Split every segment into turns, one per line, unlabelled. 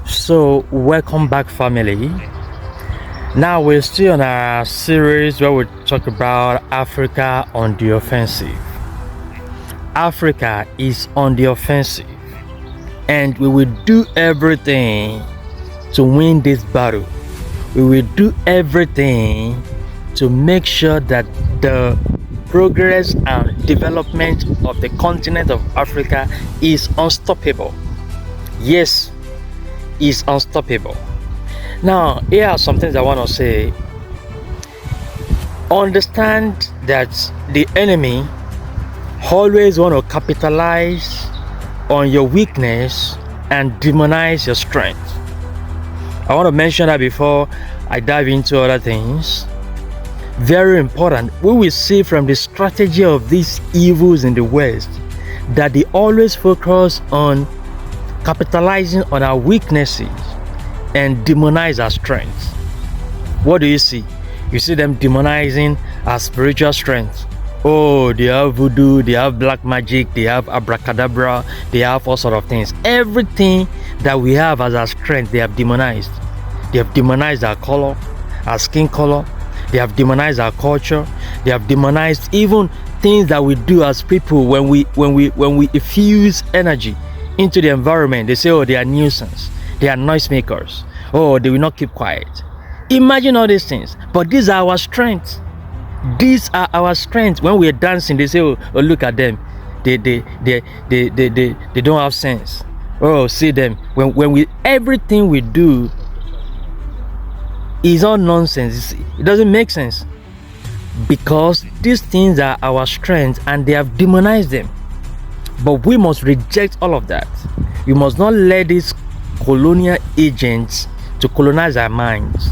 So, welcome back, family. Now, we're still on our series where we talk about Africa on the offensive. Africa is on the offensive, and we will do everything to win this battle. We will do everything to make sure that the progress and development of the continent of Africa is unstoppable. Yes, is unstoppable. Now, here are some things I want to say. Understand that the enemy always want to capitalize on your weakness and demonize your strength. I want to mention that before I dive into other things. Very important. We will see from the strategy of these evils in the West that they always focus on capitalizing on our weaknesses and demonize our strengths. What do you see? You see them demonizing our spiritual strength. Oh, they have voodoo, they have black magic, they have abracadabra, they have all sort of things. Everything that we have as our strength, they have demonized. They have demonized our color, our skin color. They have demonized our culture. They have demonized even things that we do as people when we infuse energy into the environment. They say, oh, they are nuisance, they are noisemakers, oh, they will not keep quiet. Imagine all these things, but these are our strengths. These are our strengths. When we are dancing, they say, oh, look at them, they don't have sense. Oh, see them. When we everything we do is all nonsense. It doesn't make sense, because these things are our strengths and they have demonized them. But we must reject all of that. We must not let these colonial agents to colonize our minds.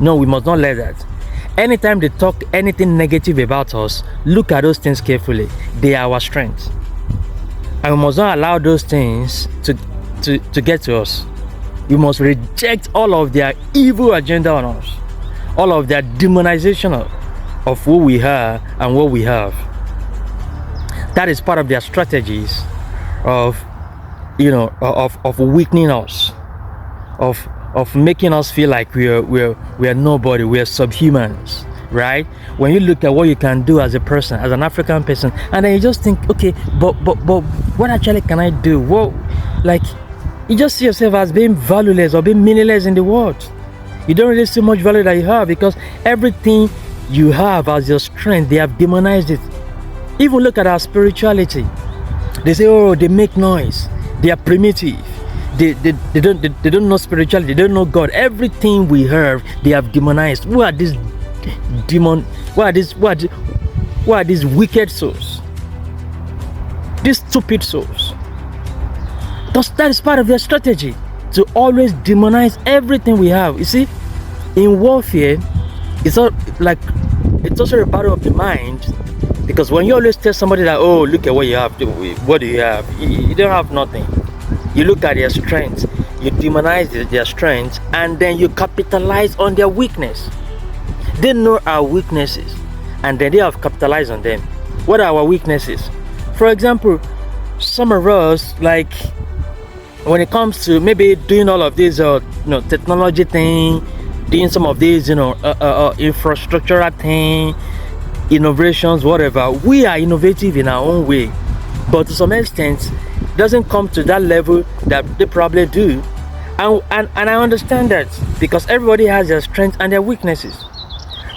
No, we must not let that. Anytime they talk anything negative about us, look at those things carefully. They are our strengths, and we must not allow those things to get to us. We must reject all of their evil agenda on us, all of their demonization of who we are and what we have. That is part of their strategies of weakening us, of making us feel like we are nobody, we are subhumans, right? When you look at what you can do as a person, as an African person, and then you just think, okay, but what actually can I do? What, like, you just see yourself as being valueless or being meaningless in the world. You don't really see much value that you have, because everything you have as your strength, they have demonized it. Even look at our spirituality. They say, oh, they make noise, they are primitive, they don't know spirituality, they don't know God. Everything we have, they have demonized. Who are these who are these wicked souls, these stupid souls? That is part of their strategy, to always demonize everything we have. You see, in warfare, it's also a battle of the mind. Because when you always tell somebody that, oh, look at what you have, what do you have? You don't have nothing. You look at their strengths, you demonize their strengths, and then you capitalize on their weakness. They know our weaknesses, and then they have capitalized on them. What are our weaknesses? For example, some of us, like, when it comes to maybe doing all of these, technology thing, doing some of these, infrastructural thing, innovations, whatever, we are innovative in our own way, but to some extent it doesn't come to that level that they probably do, and I understand that, because everybody has their strengths and their weaknesses.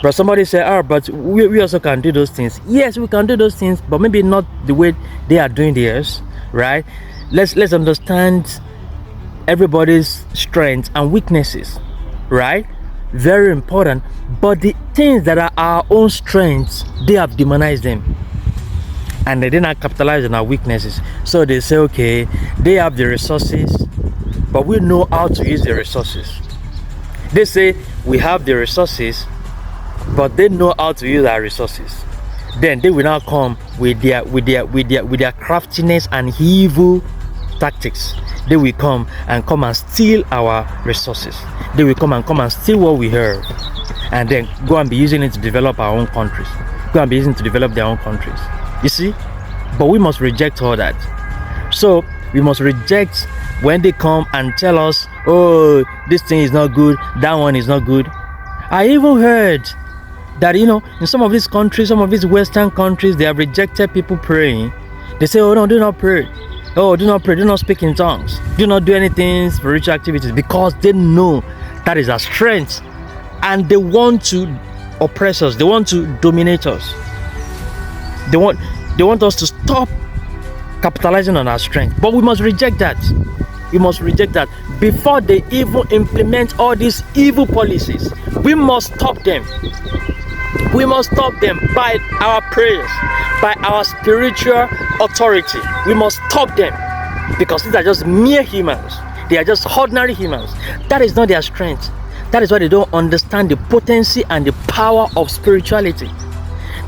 But somebody say, but we also can do those things. Yes, we can do those things, but maybe not the way they are doing theirs, right? Let's understand everybody's strengths and weaknesses, right? Very important. But the things that are our own strengths, they have demonized them, and they did not capitalize on our weaknesses. So they say, okay, they have the resources, but we know how to use the resources. They say we have the resources, but they know how to use our resources. Then they will now come with their craftiness and evil tactics. They will come and steal our resources. They will come and steal what we have, and then go and be using it to develop our own countries. Go and be using it to develop their own countries. You see? But we must reject all that. So We must reject when they come and tell us, oh, this thing is not good, that one is not good. I even heard that, in some of these countries, some of these Western countries, they have rejected people praying. They say, oh no, do not pray. Oh, do not pray, do not speak in tongues, do not do anything spiritual activities, because they know that is our strength, and they want to oppress us, they want to dominate us. They want us to stop capitalizing on our strength. But we must reject that. We must reject that before they even implement all these evil policies. We must stop them. We must stop them by our prayers, by our spiritual authority. We must stop them, because these are just mere humans. They are just ordinary humans. That is not their strength. That is why they don't understand the potency and the power of spirituality.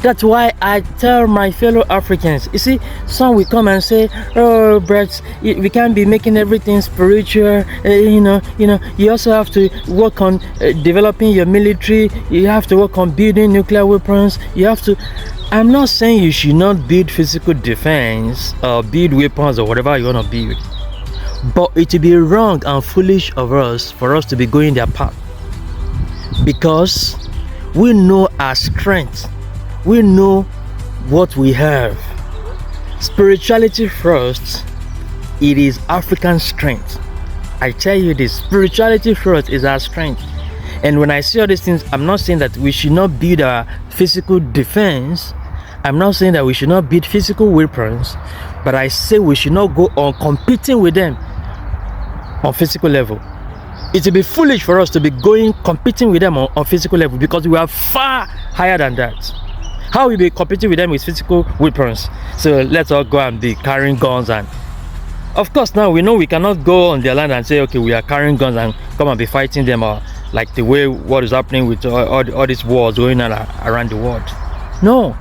That's why I tell my fellow Africans, you see, some will come and say, oh, Brett, we can't be making everything spiritual. You also have to work on developing your military. You have to work on building nuclear weapons. You have to. I'm not saying you should not build physical defense or build weapons or whatever you want to build. But it would be wrong and foolish of us for us to be going their path. Because we know our strength. We know what we have. Spirituality first, it is African strength. I tell you this, spirituality first is our strength. And when I say all these things, I'm not saying that we should not build our physical defense. I'm not saying that we should not build physical weapons, but I say we should not go on competing with them on physical level. It would be foolish for us to be competing with them on physical level, because we are far higher than that. How will we be competing with them with physical weapons? So let's all go and be carrying guns. And of course, now we know we cannot go on their land and say, okay, we are carrying guns and come and be fighting them, or like the way what is happening with all these wars going on around the world. No,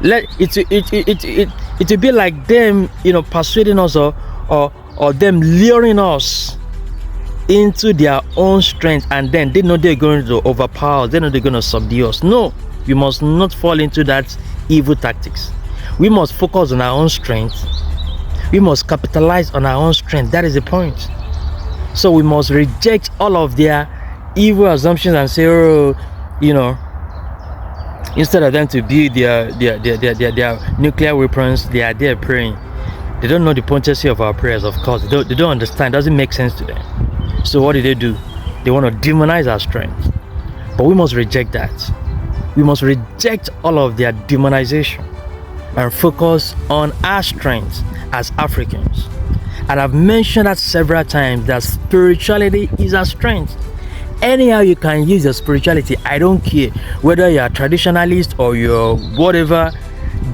it will be like them, persuading us or them luring us into their own strength, and then they know they're going to overpower us, they know they're going to subdue us. No, we must not fall into that evil tactics. We must focus on our own strength. We must capitalize on our own strength. That is the point. So we must reject all of their evil assumptions and say, oh, instead of them to build their nuclear weapons, they are there praying. They don't know the potency of our prayers, of course. They don't understand. It doesn't make sense to them. So what do? They want to demonize our strength. But we must reject that. We must reject all of their demonization and focus on our strength as Africans. And I've mentioned that several times, that spirituality is our strength. Anyhow you can use your spirituality, I don't care whether you're a traditionalist or you're whatever.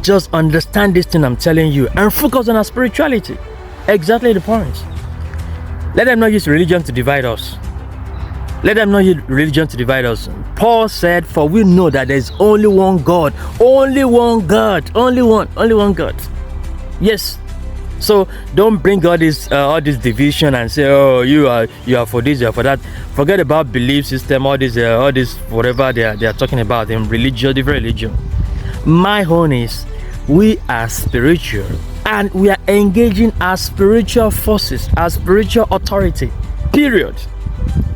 Just understand this thing I'm telling you and focus on our spirituality. Exactly the point. Let them not use religion to divide us. Let them not use religion to divide us. Paul said, for we know that there's only one God. Only one God. Only one God. Yes. So don't bring all this division and say, oh, you are for this, you are for that. Forget about belief system, all this whatever they are talking about in religion, different religion. My own is, we are spiritual, and we are engaging our spiritual forces, our spiritual authority. Period.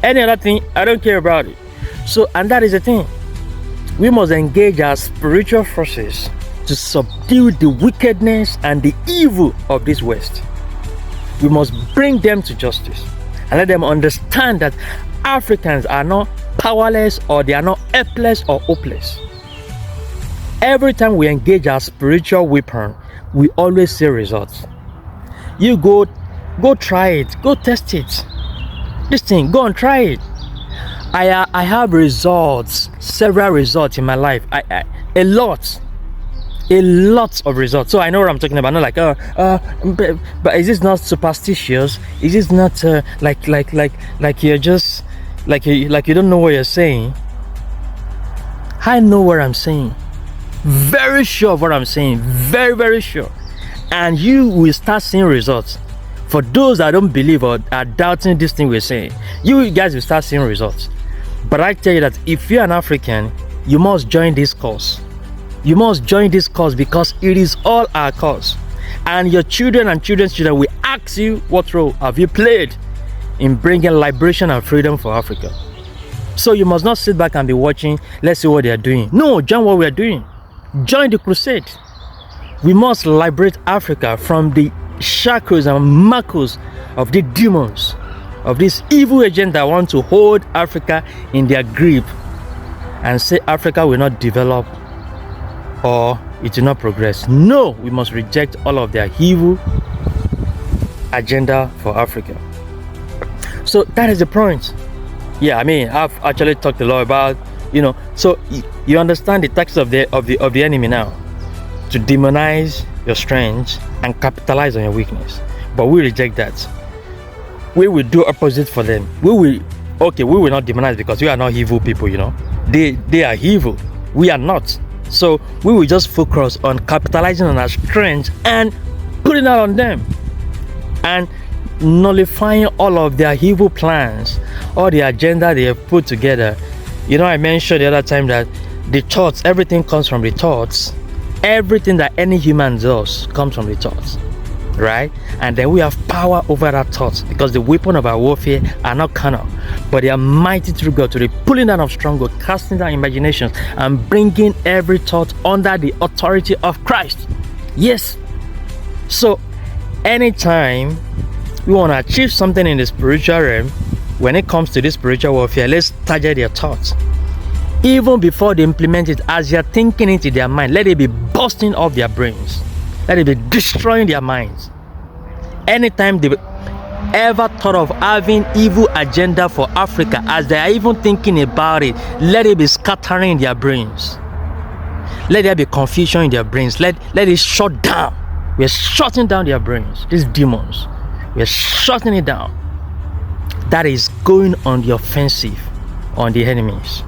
Any other thing, I don't care about it. So, and that is the thing. We must engage our spiritual forces to subdue the wickedness and the evil of this West. We must bring them to justice and let them understand that Africans are not powerless, or they are not helpless or hopeless. Every time we engage our spiritual weapon, we always see results. You go try it, go test it. This thing, go and try it. I have results, several results in my life. A lot of results. So I know what I'm talking about. Not like but is this not superstitious? Is this not like you're just like you don't know what you're saying? I know what I'm saying. Very sure of what I'm saying. Very, very sure. And you will start seeing results. For those that don't believe or are doubting this thing we're saying, you guys will start seeing results. But I tell you that if you're an African, you must join this cause. You must join this cause, because it is all our cause. And your children and children's children will ask you, what role have you played in bringing liberation and freedom for Africa? So you must not sit back and be watching, let's see what they are doing. No, join what we are doing. Join the crusade. We must liberate Africa from the shackles and manacles of the demons, of this evil agent that want to hold Africa in their grip and say Africa will not develop or it will not progress. No, we must reject all of their evil agenda for Africa. So that is the point. Yeah, I mean, I've actually talked a lot about, so you understand the tactics of the enemy now, to demonize your strength and capitalize on your weakness. But we reject that. We will do opposite for them. We will not demonize because we are not evil people, They are evil. We are not. So we will just focus on capitalizing on our strength and putting that on them. And nullifying all of their evil plans, all the agenda they have put together. I mentioned the other time that the thoughts, everything comes from the thoughts. Everything that any human does comes from the thoughts, right? And then we have power over that thoughts, because the weapon of our warfare are not carnal, but they are mighty through God to the pulling down of stronghold, casting down imaginations, and bringing every thought under the authority of Christ. Yes. So anytime we want to achieve something in the spiritual realm, when it comes to this spiritual warfare, let's target their thoughts. Even before they implement it, as you're thinking into their mind, let it be busting off their brains. Let it be destroying their minds. Anytime they ever thought of having evil agenda for Africa, as they are even thinking about it, let it be scattering their brains. Let there be confusion in their brains. Let it shut down. We're shutting down their brains. These demons, we're shutting it down. That is going on the offensive on the enemies.